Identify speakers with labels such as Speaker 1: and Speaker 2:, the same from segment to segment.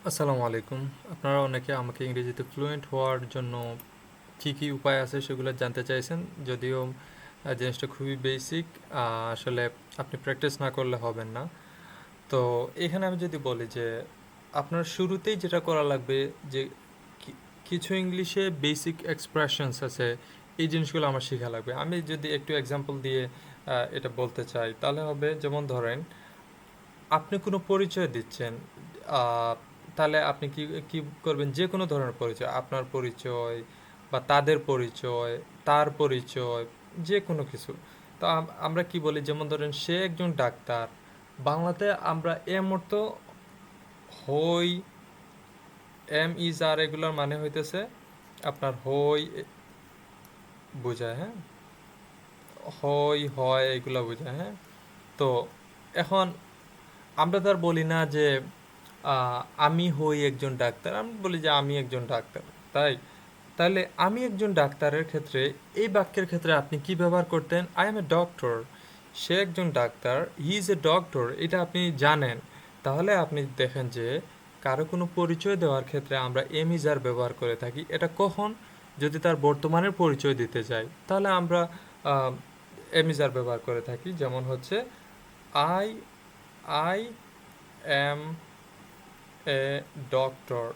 Speaker 1: আসসালামু আলাইকুম। আপনারা অনেকে আমাকে ইংরেজিতে ফ্লুয়েন্ট হওয়ার জন্য কী কী উপায় আছে সেগুলো জানতে চাইছেন। যদিও জিনিসটা খুবই বেসিক, আসলে আপনি প্র্যাকটিস না করলে হবেন না। তো এখানে আমি যদি বলি যে আপনার শুরুতেই যেটা করা লাগবে যে কিছু ইংলিশে বেসিক এক্সপ্রেশনস আছে, এই জিনিসগুলো আমার শেখা লাগবে। আমি যদি একটু এক্সাম্পল দিয়ে এটা বলতে চাই তাহলে হবে, যেমন ধরেন আপনি কোনো পরিচয় দিচ্ছেন, আহ, তাহলে আপনি কি কি করবেন? যে কোনো ধরনের পরিচয়, আপনার পরিচয় বা তাদের পরিচয়, তার পরিচয়, যে কোনো কিছু। তো আমরা কি বলি, যেমন ধরেন সে একজন ডাক্তার। বাংলাতে আমরা এম অর্থ হই, এম ইজ আর, এগুলোর মানে হইতেছে আপনার হই বোঝায়, হ্যাঁ, হই হয় এগুলো বোঝায়, হ্যাঁ। তো এখন আমরা তো আর বলি না যে আহ, আমি হই একজন ডাক্তার, আমি বলি যে আমি একজন ডাক্তার। তাই তাহলে আমি একজন ডাক্তারের ক্ষেত্রে এই বাক্যের ক্ষেত্রে আপনি কি ব্যবহার করতেন? I am a doctor. সে একজন ডাক্তার, হি ইজ এ ডক্টর, এটা আপনি জানেন। তাহলে আপনি দেখেন যে কারো কোনো পরিচয় দেওয়ার ক্ষেত্রে আমরা এম ইজ আর ব্যবহার করে থাকি। এটা কখন? যদি তার বর্তমানের পরিচয় দিতে চাই তাহলে আমরা এম ইজ আর ব্যবহার করে থাকি। যেমন হচ্ছে I I am a doctor,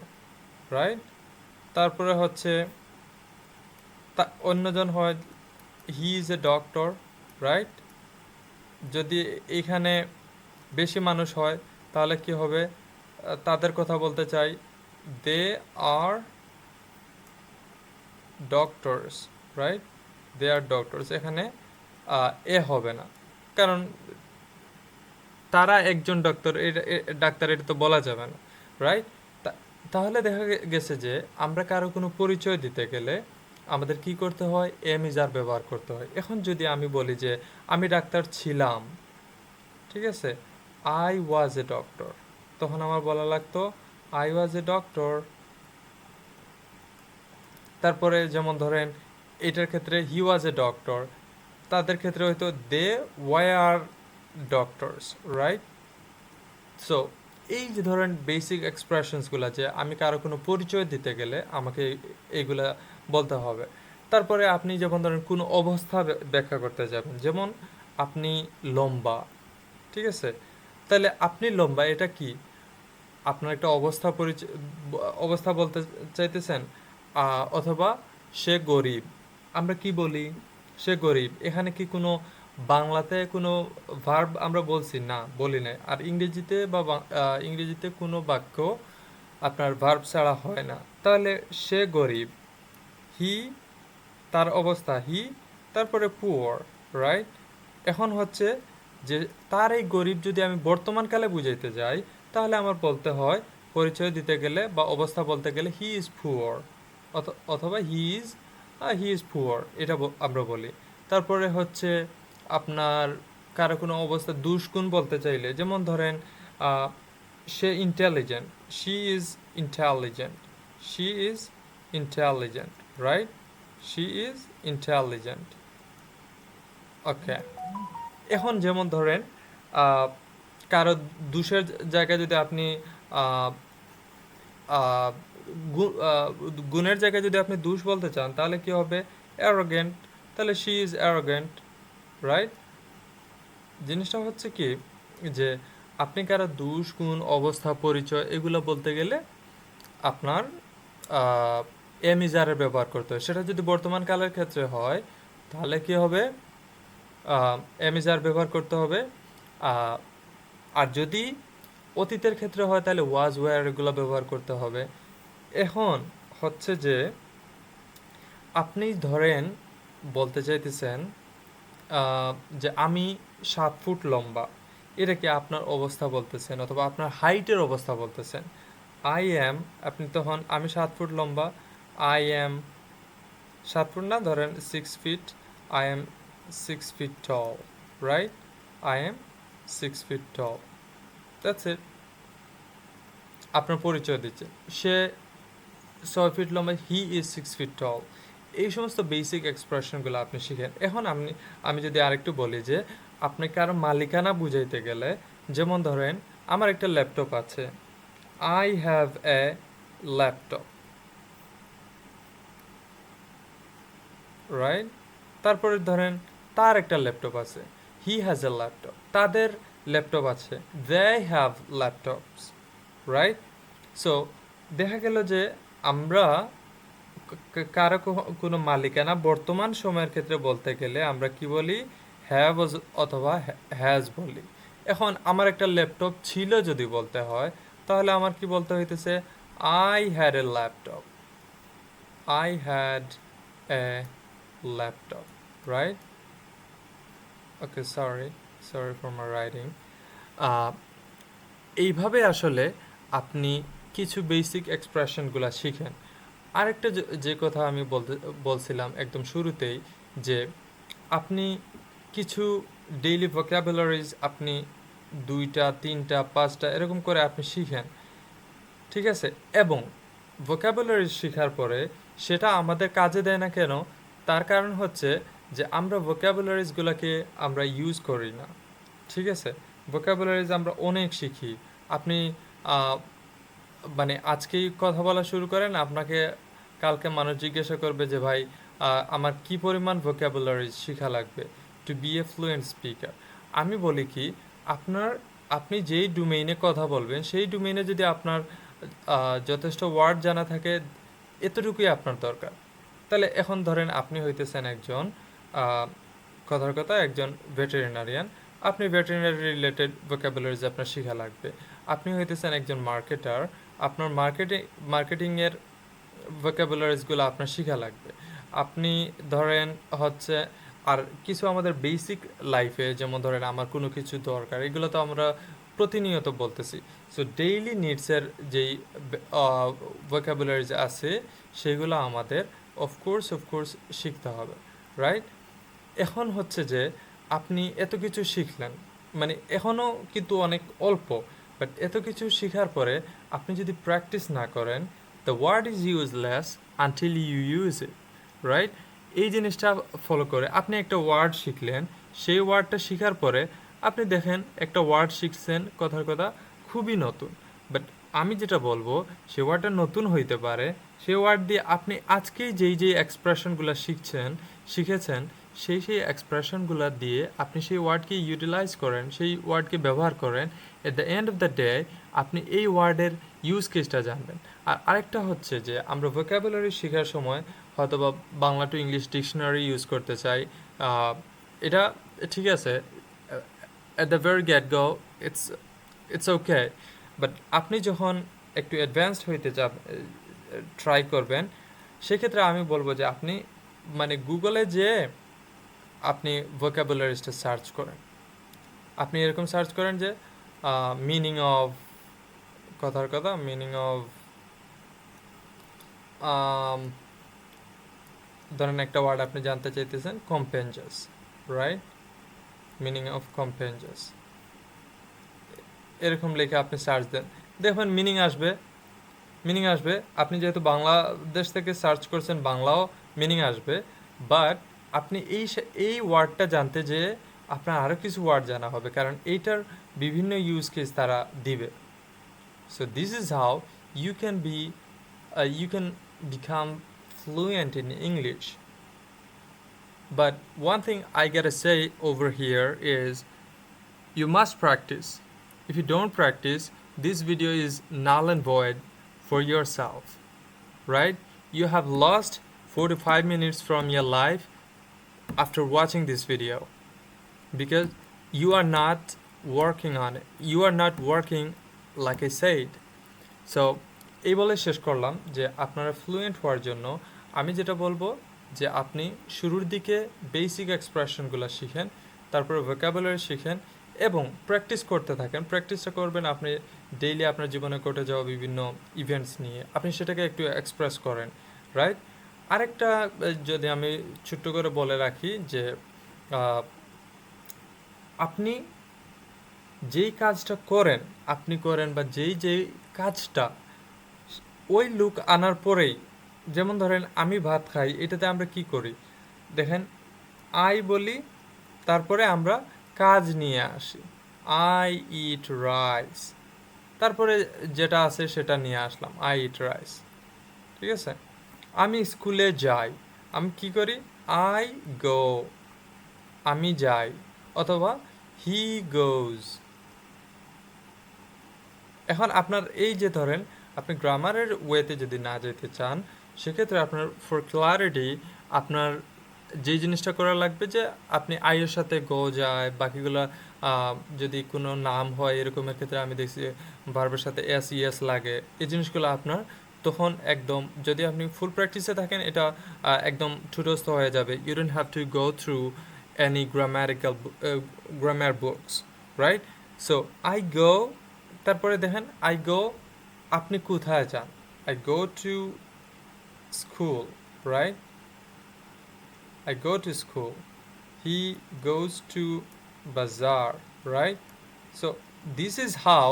Speaker 1: right? তারপরে হচ্ছে অন্যজন হয় হি ইজ এ ডক্টর, রাইট? যদি এখানে বেশি মানুষ হয় তাহলে কি হবে? তাদের কথা বলতে চাই, দে আর ডক্টরস, রাইট? দে আর ডক্টরস। এখানে এ হবে না, কারণ তারা একজন ডক্টর, ডাক্তার, এটা তো বলা যাবে না, রাইট? তাহলে দেখা গেছে যে আমরা কারো কোনো পরিচয় দিতে গেলে আমাদের কি করতে হয়? এম ইজ আর ব্যবহার করতে হয়। এখন যদি আমি বলি যে আমি ডাক্তার ছিলাম, ঠিক আছে, আই ওয়াজ এ ডক্টর, তখন আমার বলা লাগতো আই ওয়াজ এ ডক্টর। তারপরে যেমন ধরেন এটার ক্ষেত্রে হি ওয়াজ এ ডক্টর, তাদের ক্ষেত্রে হয়তো they were doctors, right? So এই যে ধরেন বেসিক এক্সপ্রেশনসগুলো, যে আমি কারো কোনো পরিচয় দিতে গেলে আমাকে এইগুলা বলতে হবে। তারপরে আপনি যেমন ধরেন কোনো অবস্থা ব্যাখ্যা করতে যাবেন, যেমন আপনি লম্বা, ঠিক আছে, তাহলে আপনি লম্বা এটা কি? আপনার একটা অবস্থা পরিচয়, অবস্থা বলতে চাইতেছেন। অথবা সে গরিব, আমরা কি বলি? সে গরিব। এখানে কি কোনো বাংলাতে কোনো ভার্ব আমরা বলছি? না, বলি নাই। আর ইংরেজিতে ইংরেজিতে কোনো বাক্য আপনার ভার্ব ছাড়া হয় না। তাহলে সে গরিব, হি, তার অবস্থা হি, তারপরে পুয়ার, রাইট? এখন হচ্ছে যে তার এই গরিব যদি আমি বর্তমানকালে বুঝাইতে যাই তাহলে আমার বলতে হয়, পরিচয় দিতে গেলে বা অবস্থা বলতে গেলে হি ইজ পুয়ার, অথবা হি ইজ পুয়ার, এটা আমরা বলি। তারপরে হচ্ছে আপনার কারো কোনো অবস্থা দুষ্গুণ বলতে চাইলে, যেমন ধরেন আহ, সে intelligent, she is intelligent, she is intelligent, right? She is intelligent. Okay. এখন যেমন ধরেন আহ, কারো দোষের জায়গায় যদি আপনি আহ, আহ, গুণের জায়গায় যদি আপনি দোষ বলতে চান তাহলে কি হবে? অ্যারোগেন্ট। তাহলে শি ইজ অ্যারোগেন্ট, রাইট? জিনিসটা হচ্ছে কি, যে আপনি কারো দোষ, গুণ, অবস্থা, পরিচয় এগুলো বলতে গেলে আপনার এমিজারের ব্যবহার করতে হয়। সেটা যদি বর্তমান কালের ক্ষেত্রে হয় তাহলে কি হবে? এমিজার ব্যবহার করতে হবে। আহ, আর যদি অতীতের ক্ষেত্রে হয় তাহলে ওয়াজ ওয়্যার এগুলো ব্যবহার করতে হবে। এখন হচ্ছে যে আপনি ধরেন বলতে চাইতেছেন আহ, যে আমি 7 ফুট লম্বা, এটা কি আপনার অবস্থা বলতেছেন অথবা আপনার হাইটের অবস্থা বলতেছেন? আই অ্যাম, আপনি তখন আমি 7 ফুট লম্বা, আই অ্যাম 7 ফুট না, ধরেন 6 feet, I am 6 feet tall, right? I am 6 feet tall, that's it. আপনার পরিচয় দিচ্ছে সে 6 ফিট লম্বা, হি ইজ 6 ফিট টল। এই সমস্ত বেসিক এক্সপ্রেশনগুলো আপনি শিখেন। এখন আমি যদি আরেকটু বলি যে আপনি কারো মালিকানা বুঝাইতে গেলে, যেমন ধরেন আমার একটা ল্যাপটপ আছে, I have a laptop, right? তারপরে ধরেন তার একটা ল্যাপটপ আছে, হি হ্যাজ এ ল্যাপটপ, তাদের ল্যাপটপ আছে, they have laptops, right? So দেখা গেল যে আমরা কারো কোনো মালিকানা বর্তমান সময়ের ক্ষেত্রে বলতে গেলে আমরা কি বলি? হ্যাভ অথবা হ্যাজ বলি। এখন আমার একটা ল্যাপটপ ছিল যদি বলতে হয়, তাহলে আমার কি বলতে হইতেছে? I had a laptop, I had a laptop, right? Okay, sorry for my writing. এইভাবে আসলে আপনি কিছু বেসিক এক্সপ্রেশনগুলো শিখেন। আরেকটা যে কথা আমি বলছিলাম একদম শুরুতেই, যে আপনি কিছু ডেইলি ভোকাবুলারিজ আপনি 2টা 3টা 5টা এরকম করে আপনি শিখেন, ঠিক আছে? এবং ভোকাবুলারিজ শেখার পরে সেটা আমাদের কাজে দেয় না কেন? তার কারণ হচ্ছে যে আমরা ভোকাবুলারিজগুলোকে আমরা ইউজ করি না, ঠিক আছে? ভোকাবুলারিজ আমরা অনেক শিখি। আপনি আহ, মানে আজকেই কথা বলা শুরু করেন, আপনাকে কালকে মানুষ জিজ্ঞাসা করবে যে ভাই আমার কি পরিমাণ ভোকাবুলারি শেখা লাগবে two B A fluent speaker. আমি বলি কি, আপনার আপনি যেই ডোমেইনে কথা বলবেন সেই ডোমেইনে যদি আপনার যথেষ্ট ওয়ার্ড জানা থাকে, এতটুকুই আপনার দরকার। তাহলে এখন ধরেন আপনি হইতেছেন একজন আহ, কথার কথা একজন ভেটেরিনারিয়ান, আপনি ভেটেরিনারি রিলেটেড ভোকাবুলারিজ আপনার শেখা লাগবে। আপনি হইতেছেন একজন মার্কেটার, আপনার মার্কেটিংয়ের ভোকাবুলারিজগুলো আপনার শেখা লাগবে। আপনি ধরেন হচ্ছে আর কিছু আমাদের বেসিক লাইফে, যেমন ধরেন আমার কোনো কিছু দরকার, এগুলো তো আমরা প্রতিনিয়ত বলতেছি। সো ডেইলি নিডসের যেই ভোকাবুলারিজ আছে সেগুলো আমাদের অফকোর্স শিখতে হবে, রাইট? এখন হচ্ছে যে আপনি এত কিছু শিখলেন, মানে এখনও কিন্তু অনেক অল্প, বাট এত কিছু শেখার পরে আপনি যদি প্র্যাকটিস না করেন, the word is useless until you use it, right? এই জিনিসটা ফলো করে আপনি একটা ওয়ার্ড শিখলেন, সেই ওয়ার্ডটা শেখার পরে আপনি দেখেন একটা ওয়ার্ড শিখছেন, কথার কথা খুবই নতুন, বাট আমি যেটা বলবো সেই ওয়ার্ডটা নতুন হইতে পারে, সেই ওয়ার্ড দিয়ে আপনি আজকেই যেই এক্সপ্রেশনগুলো শিখেছেন সেই এক্সপ্রেশনগুলো দিয়ে আপনি সেই ওয়ার্ডকে ইউটিলাইজ করেন, সেই ওয়ার্ডকে ব্যবহার করেন, at the end of the day আপনি এই ওয়ার্ডের ইউজ কেসটা জানবেন। আর আরেকটা হচ্ছে যে আমরা ভোকাবুলারি শেখার সময় হয়তো বা Bangla to English dictionary use করতে চাই, এটা ঠিক আছে, at the very gate go it's it's okay, but আপনি যখন একটু অ্যাডভান্সড হইতে ট্রাই করবেন, সেক্ষেত্রে আমি বলবো যে আপনি মানে গুগলে যে আপনি ভোকাবুলারিজটা সার্চ করেন, আপনি এরকম সার্চ করেন যে মিনিং অফ, কথার কথা মিনিং অফ, ধরেন একটা ওয়ার্ড আপনি জানতে চাইতেছেন কম্পেঞ্জাস, রাইট? মিনিং অফ কম্পেঞ্জাস এরকম লিখে আপনি সার্চ দেন, দেখবেন মিনিং আসবে। আপনি যেহেতু বাংলাদেশ থেকে সার্চ করছেন, বাংলাও মিনিং আসবে, বাট আপনি এই ওয়ার্ডটা জানতে যেয়ে আপনার আরও কিছু ওয়ার্ড জানা হবে, কারণ এইটার বিভিন্ন ইউজ কেস তারা দিবে। So this is how you can be you can become fluent in English. But one thing I gotta say over here is you must practice. If you don't practice, this video is null and void for yourself, right? You have lost 45 minutes from your life after watching this video because you are not working on it. You are not working like I said. So এই বলে শেষ করলাম যে আপনারা fluent হওয়ার জন্য আমি যেটা বলবো যে আপনি শুরুর দিকে বেসিক এক্সপ্রেশনগুলো শিখেন, তারপরে ভোকাবুলারি শিখেন এবং প্র্যাকটিস করতে থাকেন। প্র্যাকটিসটা করবেন আপনি ডেইলি আপনার জীবনে ঘটে যাওয়া বিভিন্ন ইভেন্টস নিয়ে, আপনি সেটাকে একটু এক্সপ্রেস করেন, রাইট? আরেকটা যদি আমি ছোট্ট করে বলে রাখি যে আপনি যেই কাজটা করেন বা যেই কাজটা ওই লুক আনার পরেই, যেমন ধরেন আমি ভাত খাই, এটাতে আমরা কি করি দেখেন, আই বলি, তারপরে আমরা কাজ নিয়ে আসি, আই ইট রাইস, তারপরে যেটা আছে সেটা নিয়ে আসলাম, আই ইট রাইস। ঠিক আছে, আমি স্কুলে যাই, আমি কি করি, আই গো, আমি যাই, অথবা হি গোজ। এখন আপনার এই যে ধরেন আপনি গ্রামারের ওয়েতে যদি না যেতে চান, সেক্ষেত্রে আপনার ফর ক্লারিটি আপনার যে জিনিসটা করা লাগবে যে আপনি আইয়ের সাথে গো যায়, বাকিগুলা যদি কোনো নাম হয় এরকমের ক্ষেত্রে আমি দেখছি ভার্বের সাথে এস ইএস লাগে, এই জিনিসগুলো আপনার তখন একদম, যদি আপনি ফুল প্র্যাকটিসে থাকেন এটা একদম ঠুটস্থ হয়ে যাবে। You don't have to go through any grammar books, right? So I go, তারপরে দেখেন আই গো, আপনি কোথায় যান, I go to school, right? I go to school. He goes to bazaar, right? So this is how,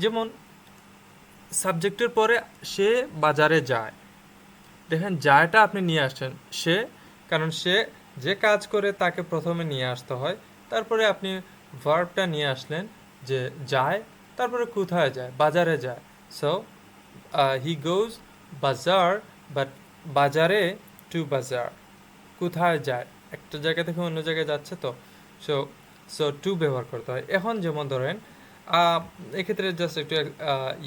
Speaker 1: যেমন সাবজেক্টের পরে সে বাজারে যায়, দেখেন যায়টা আপনি নিয়ে আসছেন সে, কারণ সে যে কাজ করে তাকে প্রথমে নিয়ে আসতে হয়, তারপরে আপনি ভার্বটা নিয়ে আসলেন যে যায়, তারপরে কোথায় যায়, বাজারে যায়। সো হি গোজ বাজার, বাট বাজারে, টু বাজার, কোথায় যায়, একটা জায়গা থেকে অন্য জায়গায় যাচ্ছে তো, সো সো টু ব্যবহার করতে হয়। এখন যেমন ধরেন এক্ষেত্রে জাস্ট একটু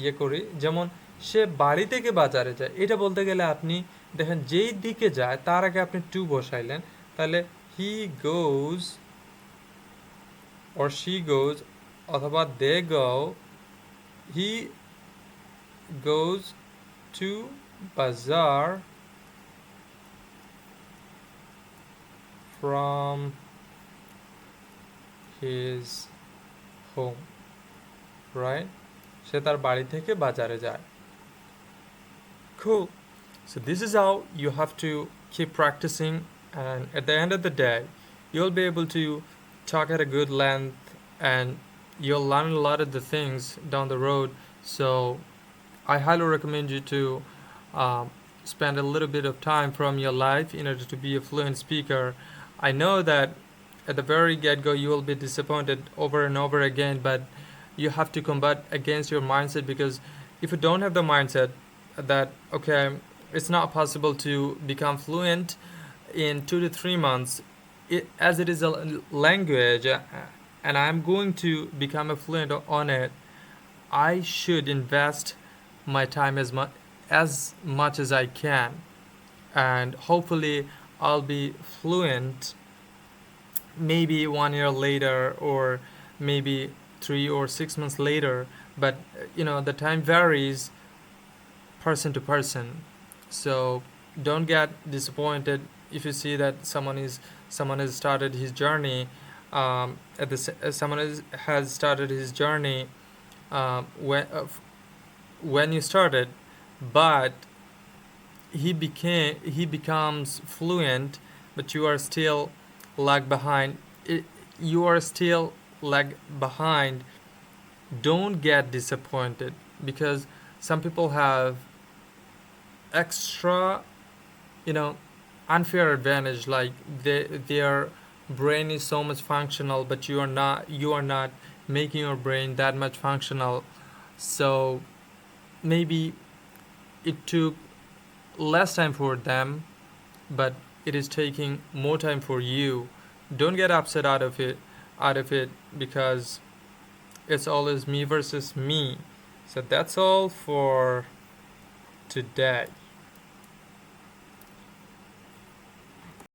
Speaker 1: ইয়ে করি, যেমন সে বাড়ি থেকে বাজারে যায়, এটা বলতে গেলে আপনি দেখেন যেই দিকে যায় তার আগে আপনি টু বসাইলেন, তাহলে হি গোজ অর শি গোজ, অথবা দে গো, হি গোজ টু বাজার from his home, right? সে তার বাড়ি থেকে বাজারে যায়। Cool. So this is how you have to keep practicing, and at the end of the day you'll be able to talk at a good length, and you'll learn a lot of the things down the road. So I highly recommend you to um, spend a little bit of time from your life in order to be a fluent speaker. I know that at the very get-go you will be disappointed over and over again, but you have to combat against your mindset, because if you don't have the mindset that okay, it's not possible to become fluent in 2 to 3 months, as it is a language, and I'm going to become a fluent on it, I should invest my time as much as I can, and hopefully I'll be fluent maybe 1 year later, or maybe 3 or 6 months later. But the time varies person to person, so don't get disappointed if you see that someone has started his journey has started his journey when you started, but he becomes fluent, but you are still lag behind. You are still lag behind. Don't get disappointed, because some people have extra, unfair advantage, like their brain is so much functional, but you are not making your brain that much functional. So maybe it took less time for them, but it is taking more time for you. Don't get upset out of it, because it's always me versus me. So that's all for today.